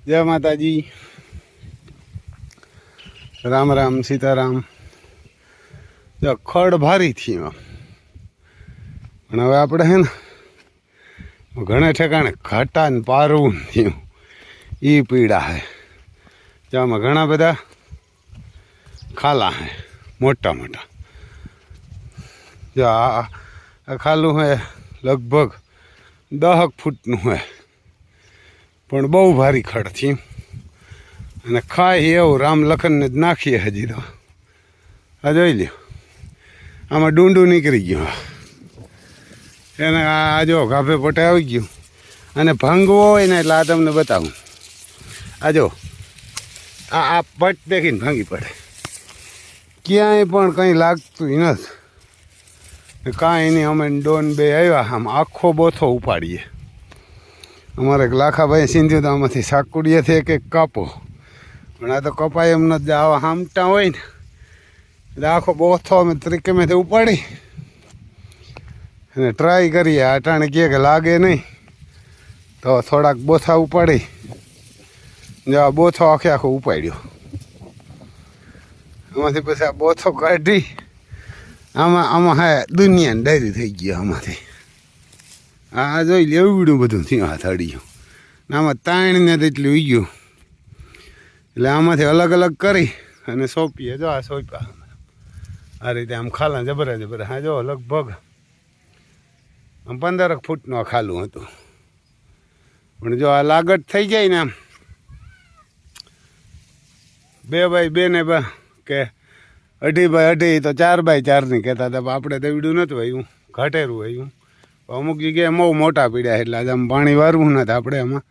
જય માતાજી, રામ રામ, સીતારામ. જો ખડ ભારી થી પણ હવે આપણે હે ને ઘણા ઠેકાણે ઘાટા ને પારવું થયું એ પીડા હે. જો આમાં ઘણા બધા ખાલા હે મોટા મોટા. જો આ ખાલું હે લગભગ 10 ફૂટનું હે પણ બહુ ભારી ખડ થી અને ખાય એવું રામ લખનને જ નાખીએ. હજી તો આ જોઈ લ્યો, આમાં ડુંડું નીકળી ગયું એને. આ જો ગાભે પોટે આવી ગયું અને ભાંગવો હોય ને એટલે આ તમને બતાવું. આ જો આ પટ દેખીને ભાંગી પડે, ક્યાંય પણ કંઈ લાગતું નથી કાંઈ નહીં. અમે ડોન બે આવ્યા, આમ આખો બોથો ઉપાડીએ. અમારે લાખાભાઈ સિંધ્યું તો આમાંથી સાકુડીએથી એક એક કાપો, પણ આ તો કપાય એમ નથી. આવા હામટા હોય ને એટલે આખો બોથો અમે ત્રિકેમેથી ઉપાડી અને ટ્રાય કરીએ. અટાણે કહે કે લાગે નહીં તો થોડાક બોથા ઉપાડી. જો આ બોથો આખો ઉપાડ્યો. આમાંથી પછી આ બોથો કાઢી આમાં હે દુનિયાને ડાયરી થઈ ગયો આમાંથી. આ જોઈ લે એવડું બધું થયું હાથ અડીયું ને આમાં તાણીને તેટલું ગયું. એટલે આમાંથી અલગ અલગ કરી અને સોંપીએ. જો આ સોંપ્યા આ રીતે આમ ખાલા જબરા જબરા. હા જો લગભગ 15 ફૂટનું આ ખાલું હતું. પણ જો આ લાગત થઈ જાય ને આમ 2 બાય 2 ને કે 2.5 બાય 2.5 તો 4 બાય 4 ની કહેતા હતા. આપણે તો એવડું નથી વાયું, ઘટેરું વાયું. અમુક જગ્યાએ બહુ મોટા પીડ્યા એટલે આજે આમ પાણી વારવું નથી. આપણે એમાં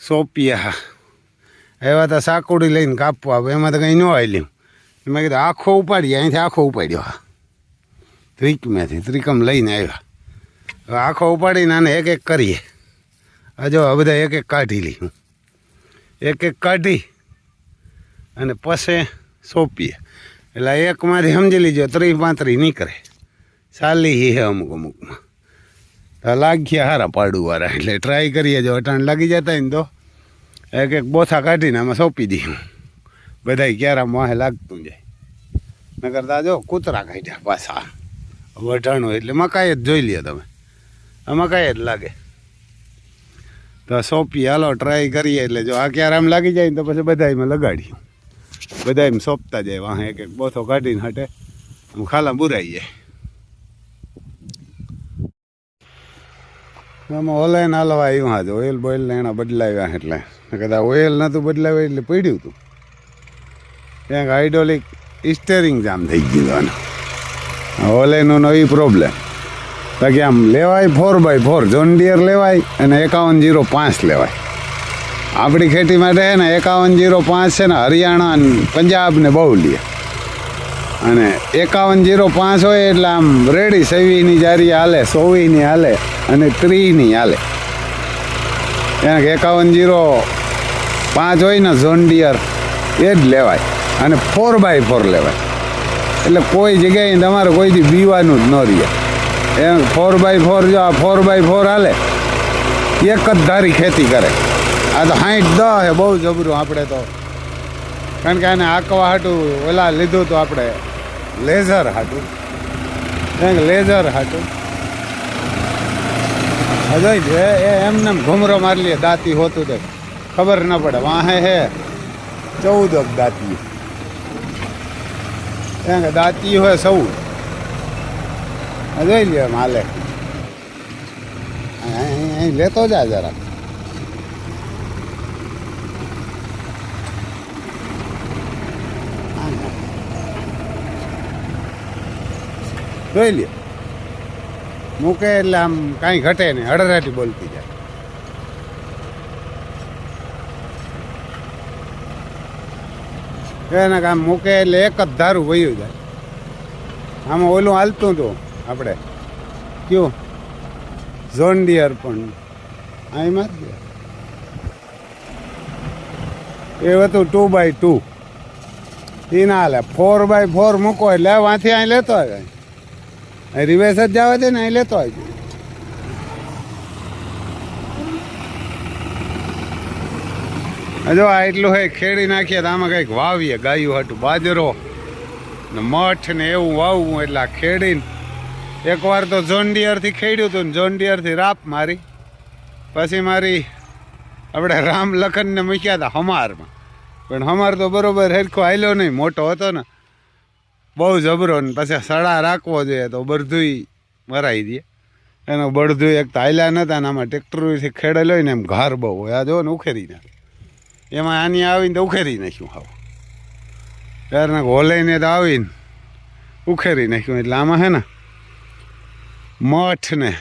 સોંપીએ. હા એવા તો સાકુડી લઈને કાપવા આવે એમાં તો કંઈ ન આવેલું. એમાં કીધું આખો ઉપાડીએ. અહીંથી આખો ઉપાડ્યો. હા ત્રિકમ લઈને આવ્યા. હવે આખો ઉપાડીને આને એક એક કરીએ. આ જો આ બધા એક એક કાઢી લઈ, એક એક કાઢી અને પછી સોંપીએ. એટલે એકમાંથી સમજી લીજો 30-35 નીકળે. સાલી હે અમુક અમુકમાં તો લાગીએ હારા પાડુવાળા. એટલે ટ્રાય કરીએ. જો અટાણ લાગી જતા હોય ને તો એક એક બોથા કાઢીને આમાં સોંપી દઈએ. બધાય ક્યારામાં વાહે લાગતું જાય. નકર તા જો કૂતરા કાઢ્યા પાછા વઢાણું. એટલે મકાઈ જ જોઈ લ્યો તમે, આ મકાઈ જ લાગે. તો સોંપીએ. હાલો ટ્રાય કરીએ. એટલે જો આ ક્યારામ લાગી જાય ને તો પછી બધામાં લગાડીએ. બધામાં સોંપતા જાય. વાહે એક એક બોથો કાઢીને હટે આમ ખાલા બુરાઈ જાય. આમાં ઓલાઈને હાલવા આવ્યું. હા ઓઇલ બોઇલને એના બદલાવ્યા. એટલે કદાચ ઓઇલ નહોતું બદલાવ્યું એટલે પડ્યું હતું. ક્યાંક હાઇડ્રોલિક સ્ટેરિંગ જામ થઈ ગયું. ઓલેનો નવી પ્રોબ્લેમ. બાકી આમ લેવાય 4x4 જોન ડિયર લેવાય અને 5105 લેવાય. આપણી ખેતી માટે છે ને 5105 છે ને હરિયાણા અને પંજાબ ને બહુ લે. અને 5105 હોય એટલે આમ રેડી 26ની જારી હાલે, 24ની હાલે અને 30ની હાલે. એને 5105 હોય ને જોન ડિયર એ જ લેવાય અને 4x4 લેવાય. એટલે કોઈ જગ્યાએ તમારે કોઈથી બીવાનું જ ન રહે. એમ 4x4 જો આ 4x4 હાલે એક જ ધારી ખેતી કરે. આ તો 60-10 હે બહુ જબરું. આપણે તો કારણ કે આને આંકવા હાટું ઓલા લીધું તો આપણે લેઝર હાટું, લેઝર હાટું જોઈ છે. એ એમને ઘૂમરો મારી લે દાંતી હોતું તો ખબર ન પડે. વાહે હે 14 દાંતી. દાંતી હોય 14. જોઈ લે એમ હાલે. અહીં લેતો જા જરા. જોઈ લે મૂકે એટલે આમ કાંઈ ઘટે નહીં. હળરાટી બોલતી જાય. એને કામ મૂકે એટલે એક જ ધારું વયું જાય. આમાં ઓલું હાલતું હતું આપણે કયું ઝોન ડિયર પણ આમાં જ એ હતું 2x2. એ ના હાલે. 4x4 મૂકો એટલે વાંથી અહીં લેતો આવે. રિવેસ જ જવા દે ને અહીં લેતો આવજો. જો આ એટલું હે ખેડી નાખીએ તો આમાં કંઈક વાવીએ ગાયું હાટું બાજરો ને મઠ ને એવું વાવવું એટલે આ ખેડીને એકવાર તો જોન્ડિયરથી ખેડ્યું હતું ને જોન્ડિયરથી રાપ મારી પછી મારી આપણે રામ લખનને મૂક્યા હતા હમારમાં પણ હમાર તો બરાબર હેરખો હાલ્યો નહીં મોટો હતો ને બહુ જબરો ને પછી સડા રાખવો જોઈએ તો બળધું મરાઈ દે એનો બળધું એક તો હાલ્યા નહોતા ને આમાં ટ્રેક્ટરથી ખેડેલો હોય ને એમ ઘાર બહુ હોય આ જો ને ઉખેરી નાખે એમાં આની આવીને તો ઉખેરી નાખ્યું હાવ ત્યારના હોલાઈને તો આવીને ઉખેરી નાખ્યું એટલે આમાં હે ને મઠ ને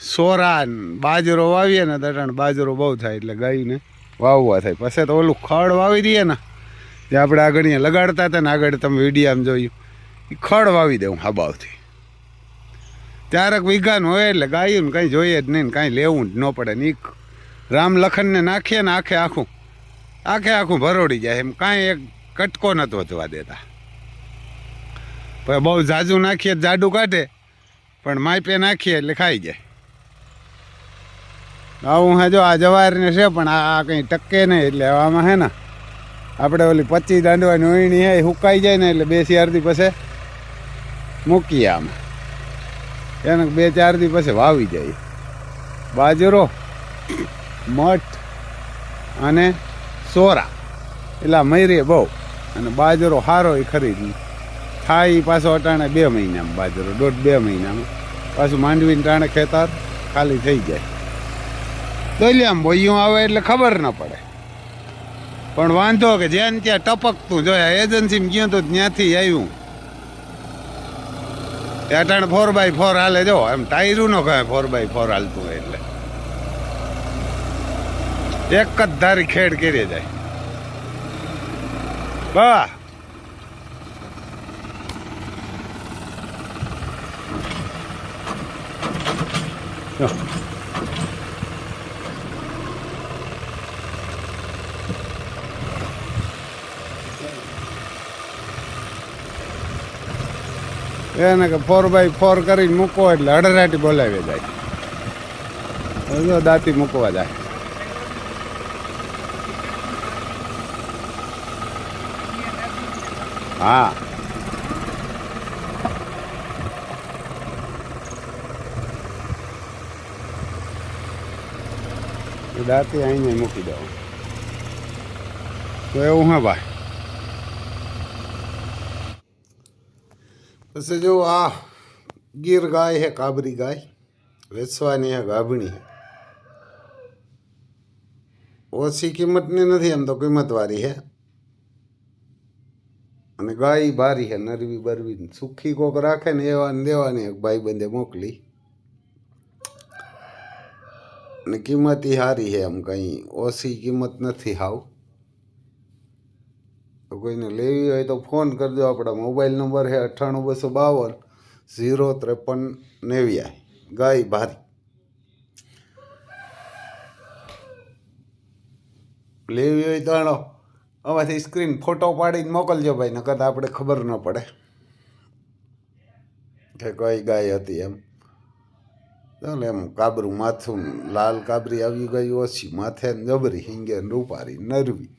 સોરા ને બાજરો વાવીએ ને તટાણ બાજરો બહુ થાય એટલે ગાયને વાવવા થાય પછી તો ઓલું ખડ વાવી દઈએ ને જે આપણે આગળ અહીંયા લગાડતા હતા ને આગળ તમે વિડીયામાં જોયું એ ખડ વાવી દઉં હાબાવથી ત્યારક વીઘાનું હોય એટલે ગાયું કંઈ જોઈએ જ નહીં ને કાંઈ લેવું જ ન પડે ને એ રામ લખનને નાખીએ ને આખે આખું ભરોડી જાય એમ કાંઈ એક કટકો નહોતો વધવા દેતા પછી બહુ ઝાઝુ નાખીએ જાડું કાઢે પણ માપે નાખીએ એટલે ખાઈ જાય આવું હા જો આ જવારને છે પણ આ કંઈ ટકે નહીં એટલે આમાં હે ને આપણે ઓલી 25 દાંડવાની ઓયણી હે સુકાઈ જાય ને એટલે 2-4 દી પછી મૂકીએ આમાં એને 2-4 દી પછી વાવી જાય બાજરો મઠ અને સોરા એટલે મયરે બહુ અને બાજરો સારો એ ખરીદી થાય પાછો અટાણે 2 મહિનામાં બાજરો 1.5-2 મહિનામાં પાછું માંડવીને ટાણે ખેતર ખાલી થઈ જાય દોલિયામાં બોયું આવે એટલે ખબર ન પડે પણ વાંધો કે જ્યાં ત્યાં ટપકતું જોયા એજન્સીમાં ગયો તો ત્યાંથી આવ્યું અટાણે 4x4 હાલે જો એમ ટાયરું ન કહે 4x4 હાલતું હોય એટલે એક જ ધારી ખેડ કરી જાય વાહ એને કે 4x4 કરીને મૂકો એટલે અડરાટી બોલાવી જાય દાંતી મૂકવા જાય હા દાંતી અહીં મૂકી દઉં તો એવું હા ભાઈ પછી જો આ ગીર ગાય હે કાબરી ગાય વેચવાની હે ગાભણી હે ઓછી કિંમતની નથી એમ તો કિંમતવાળી હે અને ગાય બારી હે નરવી બરવી સુખી કોક રાખે ને એવા ને દેવાની એક ભાઈ બંધે મોકલી અને કિંમત સારી છે એમ કંઈ ઓછી કિંમત નથી હાવ તો કોઈને લેવી હોય તો ફોન કરજો આપણા મોબાઈલ નંબર છે 98-252-053-89 ગાય ભારી લેવી હોય તો આનો આમાંથી સ્ક્રીન ફોટો પાડીને મોકલજો ભાઈ નકર આપણે ખબર ન પડે કે કઈ ગાય હતી એમ ચાલે એમ કાબરું માથું લાલ કાબરી આવી ગઈ ઓછી માથે જબરી હિંગે રૂપારી નરવી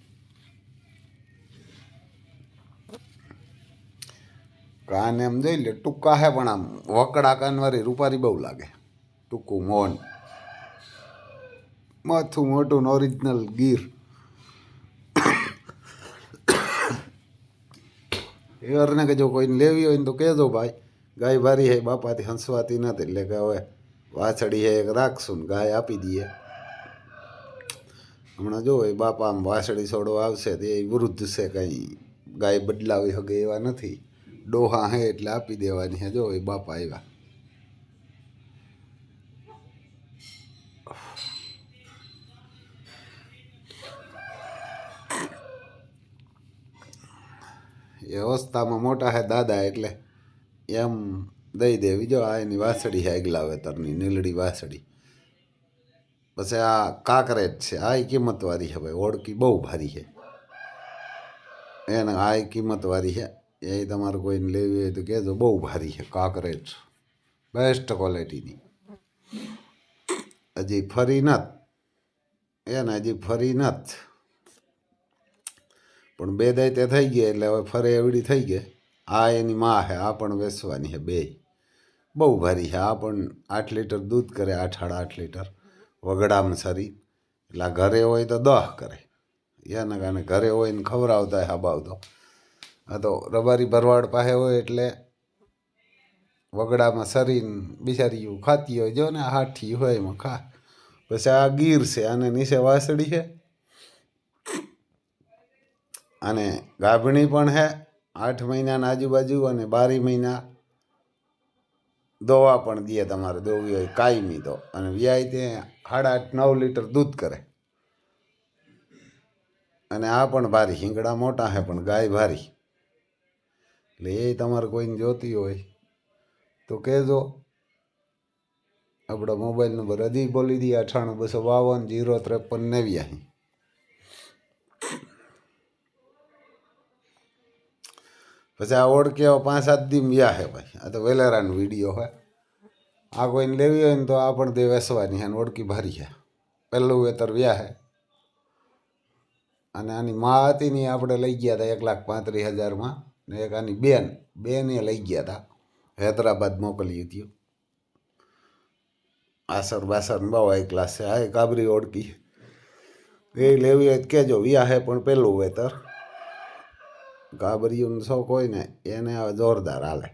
કાન એમ જોઈ લે ટૂંકા હે પણ આમ વકડા કાનવાળી રૂપારી બહુ લાગે ટૂંકું મોન માથું મોટું ઓરિજિનલ ગીર એવરને કે જો કોઈને લેવી હોય ને તો કહેજો ભાઈ ગાય ભારી હે બાપાથી હંસવાતી નથી એટલે કે હવે વાછડી હે એક રાખશું ને ગાય આપી દઈએ હમણાં જો એ બાપા આમ વાછડી છોડવા આવશે તે વૃદ્ધ છે કંઈ ગાય બદલાવી શકે એવા નથી ડોહા હે એટલે આપી દેવાની હે જો એ બાપા આવ્યા એ અવસ્થામાં મોટા હે દાદા એટલે એમ દઈ દેવી જો આ એની વાસળી છે આગલા વેતરની નીલડી વાસળી પછી આ કાકરેજ છે આ કિંમતવાળી છે ભાઈ ઓળકી બહુ ભારી છે એને આ કિંમતવાળી છે એ તમારે કોઈને લેવી હોય તો કહેજો બહુ ભારી છે કાકરેજ બેસ્ટ ક્વોલિટીની હજી ફરી નથ એને હજી ફરી નથ પણ 2 દાયતે થઈ ગયા એટલે હવે ફરે એવડી થઈ ગઈ. આ એની માં છે, આ પણ વેચવાની છે. 2 બહુ ભારી છે. આ પણ 8 લીટર દૂધ કરે, 8-8.5 લીટર વગડામાં સરી. એટલે આ ઘરે હોય તો 10 કરે. એના કારણે ઘરે હોય ને ખવડાવતા હબાવતો. આ તો રબારી ભરવાડ પાસે હોય એટલે વગડામાં સરીને બિચારી ખાતી હોય. જો ને હાથી હોય એમાં ખા. પછી આ ગીર છે, આને નીચે વાસળી છે અને ગાભણી પણ છે 8 મહિનાના આજુબાજુ, અને 12 મહિના દવા પણ દે તમારે દોવી હોય કાયમી તો. અને વ્યાય તે 8.5-9 લીટર દૂધ કરે. અને આ પણ ભારી, હિંગડા મોટા છે પણ ગાય ભારી. એટલે એ તમારે કોઈને જોતી હોય તો કહેજો. આપણા મોબાઈલ નંબર હજી બોલી દઈએ 98-252-053-89. પછી આ ઓળખે 5-7 દી વ્યા છે ભાઈ. આ તો વેલેરાનો વિડીયો હોય. આ કોઈને લેવી હોય ને તો આ પણ તે વેસવાની છે. ઓળખી ભારી છે. પહેલું વેતર વ્યા છે. અને આની માં હતી ને આપણે લઈ ગયા હતા 1,35,000 ને એક આની બેને લઈ ગયા હતા. હૈદરાબાદ મોકલી હતી. આસર બાસર બહુ હાઈ ક્લાસ છે. આ કાબરી ઓળખી એ લેવી હોય કહેજો. વ્યા છે પણ પહેલું વેતર. કાબરીઓનો શોખ હોય ને એને આ જોરદાર હાલે.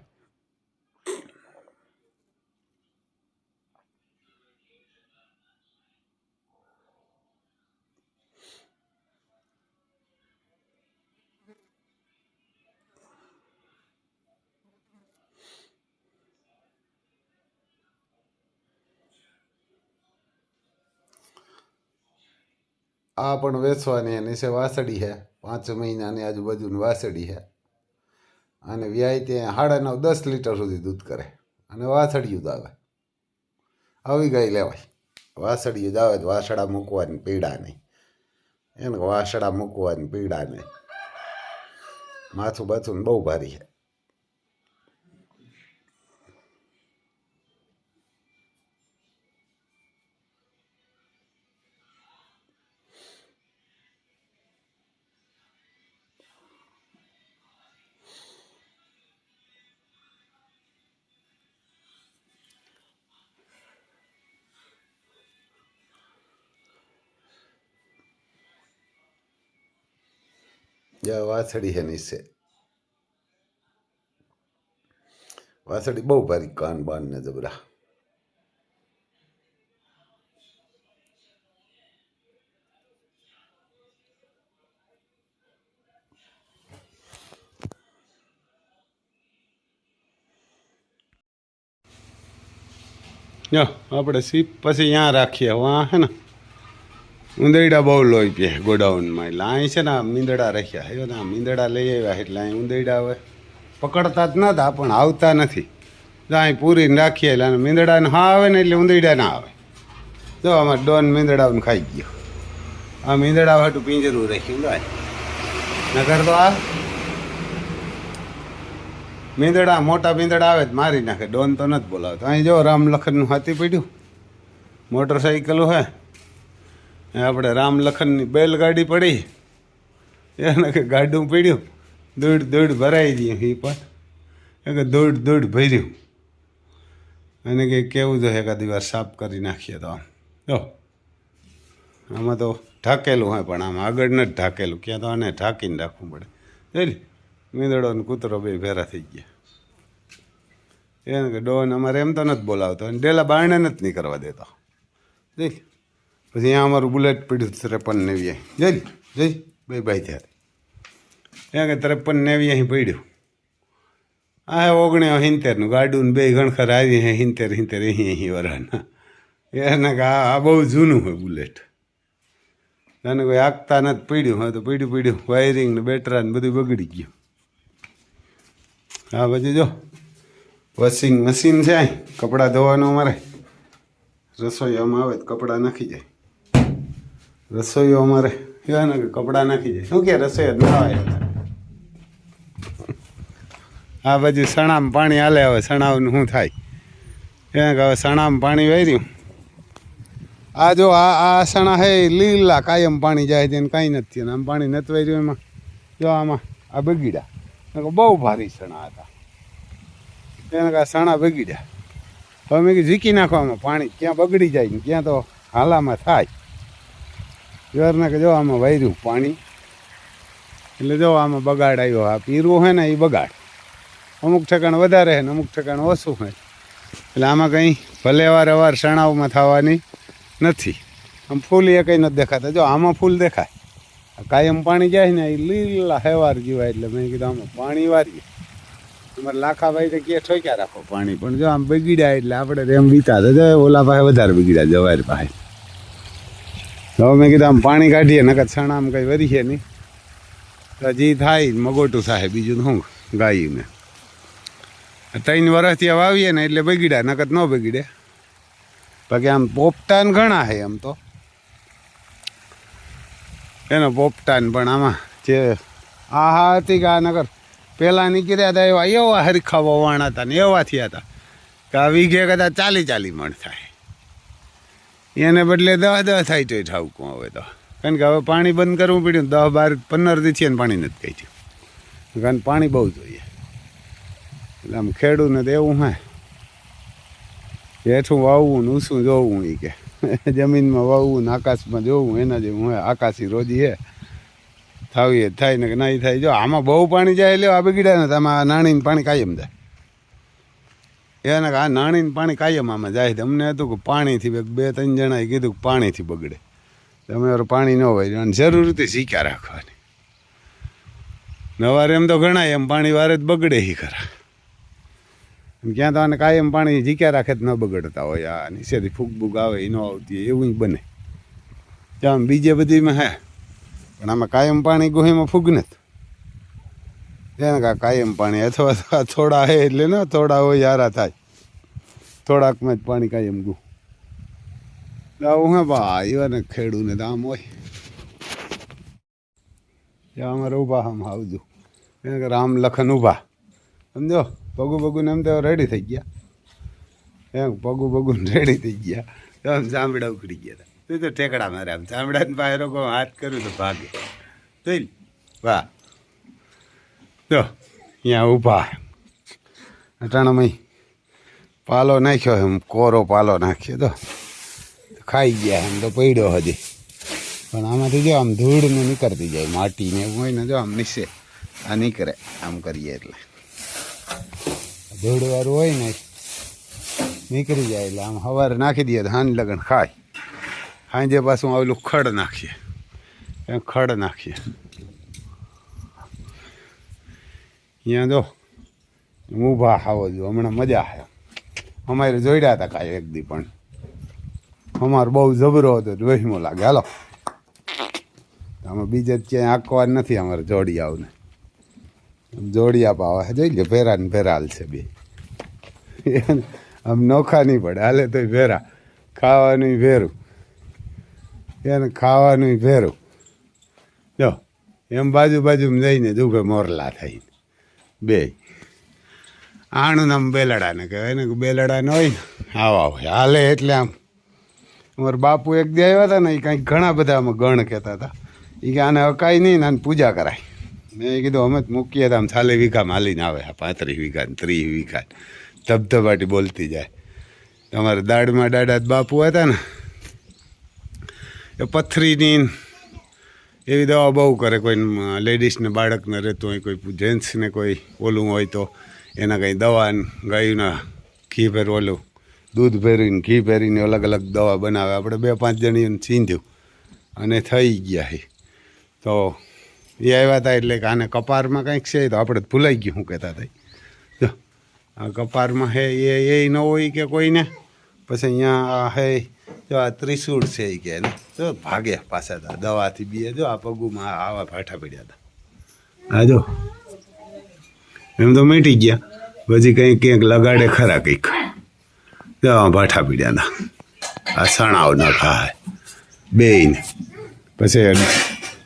આ પણ વેચવાની નીચે વાસળી છે. 5 મહિનાની આજુબાજુની વાસળી છે. અને વ્યાય ત્યાં 9.5-10 લીટર સુધી દૂધ કરે. અને વાસળિયું જ આવે. આવી ગાય લેવાય. વાસળિયું જ આવે તો વાસળા મૂકવાની પીડા નહીં. એને વાસળા મૂકવાની પીડા નહીં. માથું બાથું બહુ ભારી છે. વાસળી છે નીચે. વાસળી બહુ ભારી, કાન બાન ને જબરા. આપણે સીપ પછી ત્યાં રાખીએ. વાં હે ને ઉંદરડા બહુ લોહી પીએ ગોડાઉનમાં. એટલે અહીં છે ને મીંદડા રાખ્યા. એ ને મીંદડા લઈ આવ્યા એટલે અહીં ઉંદરડા હવે પકડતા જ નતા પણ આવતા નથી. તો અહીં પૂરીને રાખીએ એટલે મીંદડાને હા આવે ને એટલે ઉંદરડા ના આવે. જો આમાં ડોન મીંદડાને ખાઈ ગયો. આ મીંદડા હાટું પિંજરું રાખ્યું ભાઈ. નગર તો આ મીંદડા મોટા મીંદડા આવે તો મારી નાખે. ડોન તો નથી બોલાવતો. અહીં જો રામ લખનનું હાથી પડ્યું. મોટરસાઇકલો હે. આપણે રામ લખનની બેલગાડી પડી. એને કે ગાડું પડ્યું. દૂડ ભરાઈ દઈએ. એ પણ કે દૂડ ભર્યું. અને કંઈ કેવું જોઈએ એકાદી વાર સાફ કરી નાખીએ તો. જો આમાં તો ઢાકેલું હોય પણ આમ આગળ નથી ઢાકેલું. ક્યાં તો આને ઢાંકીને રાખવું પડે. જોઈ મીંદડો ને કૂતરો બે ભેરા થઈ ગયા. એને કે ડોન અમારે એમ તો નથી બોલાવતો. અને ડેલા બારણે નથી નહીં કરવા દેતો. જઈ પછી અહીંયા અમારું બુલેટ પડ્યું 53-90. જઈ ભાઈ ત્યારે ત્યાં કે 53-90 અહીં પડ્યું. આ 1970નું ગાડું બે ગણખર આવી હે 70 અહીં વરાના. એને કે આ બહુ જૂનું હોય બુલેટ. એને કોઈ આગતા નથી પડ્યું હોય તો પડ્યું વાયરિંગ ને બેટરા ને બધું બગડી ગયું. હા પછી જો વોશિંગ મશીન છે. કપડાં ધોવાનું અમારે રસોઈયામાં આવે તો કપડાં નાખી જાય. રસોઈઓ અમારે કહેવાય ને કે કપડાં નાખી જાય. શું કે રસોઈ ના આવે. આ બાજુ સણામાં પાણી હાલે. હવે સણાવનું શું થાય એને કે હવે સણામાં પાણી વાર્યું. આ જો આ સણા હે લીલા કાયમ પાણી જાય છે. એને કાંઈ નથી થયું. આમ પાણી નથી વાર્યું એમાં જો આમાં આ બગીડા બહુ ભારી સણા હતા, એને કાં સણા બગીડ્યા. હવે મેં કીધું ઝીકી નાખવામાં પાણી ક્યાં બગડી જાય ને ક્યાં તો હાલામાં થાય. જવારના કે જો આમાં વાર્યું પાણી એટલે જો આમાં બગાડ આવ્યો. આ પીરું હોય ને એ બગાડ, અમુક ઠેકાણ વધારે છે ને અમુક ઠેકાણ ઓછું હોય, એટલે આમાં કંઈ ભલે અવાર સણાઓમાં થવાની નથી. આમ ફૂલ એ કંઈ નથી દેખાતા. જો આમાં ફૂલ દેખાય, કાયમ પાણી જાય ને એ લીલા હેવાર જેવા, એટલે મેં કીધું આમાં પાણી વારીએ. અમારે લાખાભાઈ તો કે ઠોક્યા રાખો પાણી, પણ જો આમ બગીડ્યા એટલે આપણે એમ બીતા તો ઓલા પાસે વધારે બગીડ્યા જવાર પાસે. હવે મેં કીધું આમ પાણી કાઢીએ નકર સણા આમ કંઈ વરીએ નહીં, તો હજી થાય મગોટું થાય, બીજું શું ગાયને 3 વર્ષથી વાવીએ ને એટલે બગીડ્યા, નકર ન બગીડે. બાકી આમ પોપટાન ઘણા છે આમ તો એનો પોપટાન, પણ આમાં જે આ હતી કે આ નગર પહેલાં નીકળ્યા હતા એવા હરખા વવાણા હતા ને એવા થયા હતા કે આ વીઘે કદાચ 40 મણ થાય, એને બદલે 10 થાય તો ઠાવકું. હવે તો કારણ કે હવે પાણી બંધ કરવું પડ્યું, 10, 12, 15 દી થયા ને પાણી નથી કહી થયું, કારણ પાણી બહુ જોઈએ. એટલે આમ ખેડૂને તો એવું હે હેઠું વાવવું ને ઊંચું જોવું, એ કે જમીનમાં વાવવું ને આકાશમાં જોવું, એના જેવું હે. આકાશી રોજી હે, થાવીએ થાય ને કે નહીં થાય. જો આમાં બહુ પાણી જાય એટલે આ બગીડા ને આમાં નાણીને પાણી કાયમ જાય. એને આ નાણીને પાણી કાયમ આમાં જાય. અમને હતું કે પાણીથી 2-3 જણાએ કીધું કે પાણીથી બગડે, તમે પાણી ન હોય અને જરૂરથી શીખ્યા રાખવાની. નવારે એમ તો ઘણા એમ પાણી વારે જ બગડે ही ખરા, ક્યાં તો આને કાયમ પાણી જીક્યા રાખે જ ન બગડતા હોય. આ નીચેથી ફૂગબૂગ આવે એ ન આવતી એવું બને. આમ બીજે બધીમાં હે, પણ આમાં કાયમ પાણી ગોહીમાં ફૂગ નથી. એને કાયમ પાણી અથવા થોડા હે એટલે ને થોડા હોય હારા થાય, થોડાકમાં જ પાણી કાયમ ગયું. આવું હે ભાઈ એવાને ખેડૂને તો આમ હોય. અમારે ઊભા આમ આવજો એને કે રામ લખન ઊભા, સમજો પગું એમ તો રેડી થઈ ગયા, એમ પગું રેડી થઈ ગયા. તો આમ ચામડા ઉખડી ગયા હતા. તું તો ઠેકડા મારે આમ ચામડાને પાસે રોકો હાથ કર્યું તો ભાગે. જોઈ વાહ, તો અહીંયા ઊભા અટાણામાં પાલો નાખ્યો, એમ કોરો પાલો નાખ્યો તો ખાઈ ગયા. એમ તો પડ્યો હજી, પણ આમાંથી જો આમ ધૂળ ને નીકળતી જાય, માટીને એવું હોય ને જો આમ નીચે આ નીકળે આમ કરીએ એટલે ધૂળવાળું હોય ને નીકળી જાય. એટલે આમ સવારે નાખી દઈએ તો હાન લગન ખાય. સાંજે પાછું આવેલું ખડ નાખીએ, એમ ખડ નાખીએ. અહીંયા જો ઊભા ખાવો જો હમણાં મજા આવે. અમારે જોડ્યા હતા કાંઈ એક દી, પણ અમારે બહુ જબરો હતો, વહીમો લાગે. હાલો આમાં બીજે ક્યાંય આંકવા નથી અમારે જોડિયાઓને. જોડિયા પાવા જોઈ લે, ભેરા ને ભેરાલ છે બે, આમ નોખા નહીં પડે. હાલે તો ભેરા, ખાવાનું ભેરું, એને ખાવાનું ભેરું. જો એમ બાજુમાં જઈને દુભે મોરલા થઈને બે. આણું નામ બેલડાને કહેવાય ને, બેલડા ન હોય ને આવા હોય હાલે. એટલે આમ અમારા બાપુ એક દી આવ્યા હતા ને, એ કાંઈક ઘણા બધા આમાં ગણ કહેતા હતા. એ કે આને અકાય નહીં ને આને પૂજા કરાય. મેં કીધું અમે જ મૂકીએ તો આમ 40 વીઘામાં હાલીને આવે, 35 વીઘા 30 વીઘા ધબધબાટી બોલતી જાય. તમારે દાડમાં દાડા બાપુ હતા ને, એ પથરીની એવી દવા બહુ કરે. કોઈ લેડીઝને બાળકને રહેતું હોય, કોઈ જેન્ટ્સને કોઈ ઓલું હોય તો એના કંઈ દવા, ગાયના ઘી ઓલું દૂધ ભેરીને ઘી ભેરીને અલગ અલગ દવા બનાવે. આપણે 2-5 જણીને ચીંધ્યું અને થઈ ગયા છે. તો એ આવ્યા હતા એટલે કે આને કપારમાં કંઈક છે, તો આપણે ભૂલાઈ ગયું શું કહેતા હતા. જો આ કપારમાં હે એ ન હોય કે કોઈને. પછી અહીંયા હે જો આ ત્રિશૂળ છે એ કે જો ભાગ્યા પાછા હતા દવાથી બી. જો આ પગુમાં આવા ભાઠા પડ્યા હતા. હા જો એમ તો મીટી ગયા, પછી કંઈક ક્યાંક લગાડે ખરા કંઈક. જો ભાઠા પડ્યા હતા, આ સણાવ ન ખાય બેયને. પછી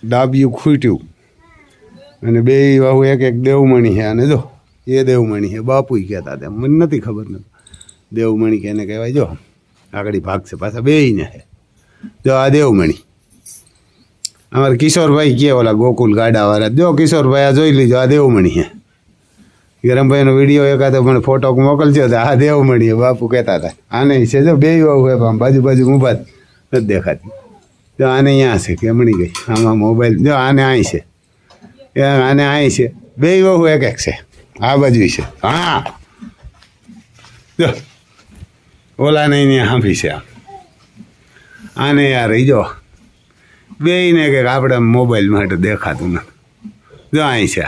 ડાબિયું ખૂટ્યું અને બે વાહુ એક દેવમણી છે. અને જો એ દેવમણી છે, બાપુ કહેતા હતા, મને નથી ખબર નથી દેવમણી કે એને કહેવાય. જો આગળ ભાગ છે પાછા બેયને છે. જો આ દેવમણી અમારે કિશોરભાઈ કે ઓલા ગોકુલ ગાડાવાળા, જો કિશોરભાઈ આ જોઈ લીધો, આ દેવમણી હે. ગરમભાઈનો વિડીયો એકાદો મને ફોટો મોકલજો તો આ દેવમણી બાપુ કહેતા હતા. આને છે જો બે આમ બાજુ બાજુ ઊભા નથી દેખાતી. જો આને અહીંયા છે કેમણી ગઈ આમાં મોબાઈલ, જો આને અહીં છે, આને અહીં છે, બે વહુ એક એક છે, આ બાજુ છે. હા જો ઓલાને અહીંયા સાંભળી છે, આને યાર એ જો બેયને કંઈક આપણે મોબાઈલ માટે દેખાતું નથી. જો અહીં છે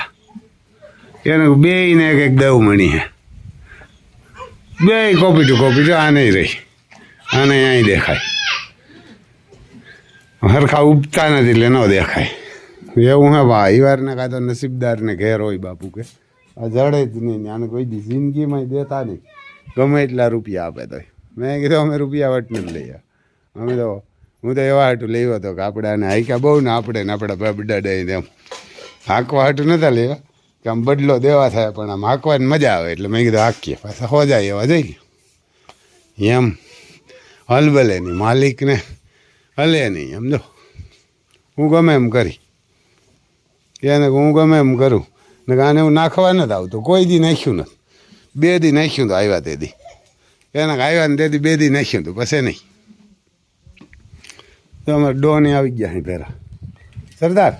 એને બેયને કંઈક દેવમણી છે, બે કોપી ટુ કોપી. જો આને રહી, આને અહીં દેખાય, હરખા ઉગતા નથી એટલે ન દેખાય. એવું હે ભાઈ, વારને કાં તો નસીબદારને ઘેર હોય બાપુ કે આ જડે જ નહીં. આને કોઈ દી જિંદગીમાં દેતા નહીં, ગમે એટલા રૂપિયા આપે તો. મેં કીધું અમે રૂપિયા વટ નથી લઈએ, અમે તો હું તો એવા હાટું લેવો હતો કે આપણે આને હાઈકા બહુ ને આપણે આપણા બડા દઈને એમ હાંકવા હાટું નતા લેવા કે આમ બદલો દેવા થાય, પણ આમ હાંકવાની મજા આવે એટલે મેં કીધું હાંકીએ, પાછા હો જાય એવા જઈએ એમ. હલબલે નહીં, માલિકને હલે નહીં એમ. જો હું ગમે એમ કરી એને હું ગમે એમ કરું ને આને હું નાખવા નથી આવતું, કોઈ દી નાખ્યું નથી. 2 દી નાખ્યું તો આવ્યા તે દી, એને આવ્યા ને તે દી 2 દી નાખ્યું હતું, પછી નહીં. તો અમારે ડોને આવી ગયા અહીં પહેલાં. સરદાર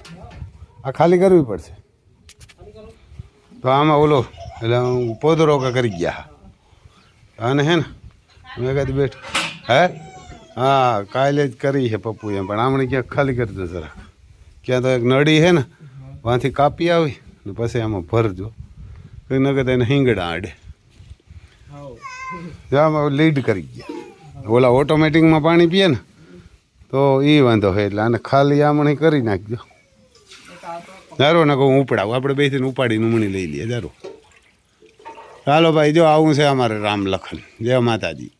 આ ખાલી કરવી પડશે. તો આમાં ઓલો એટલે હું પોદરો કે કરી ગયા અને હે ને મેં કદી બેઠ હે હા કાલે જ કરી છે પપ્પુ એમ, પણ આમણે ક્યાંક ખાલી કરી દો જરા. ક્યાં તો એક નળી છે ને વાંથી કાપી આવી ને પછી આમાં ભરજો, કંઈ ન કહેતા એને હિંગડા આડે. આમાં લીડ કરી ગયા. ઓલા ઓટોમેટિકમાં પાણી પીએ ને તો એ વાંધો હોય, એટલે આને ખાલી આમણી કરી નાખજો. જારો ને કહું ઉપડાવું, આપણે બેસીને ઉપાડીને ઉમણી લઈ લઈએ. જારો ચાલો ભાઈ, જો આવું છે અમારે રામ લખન. જય માતાજી.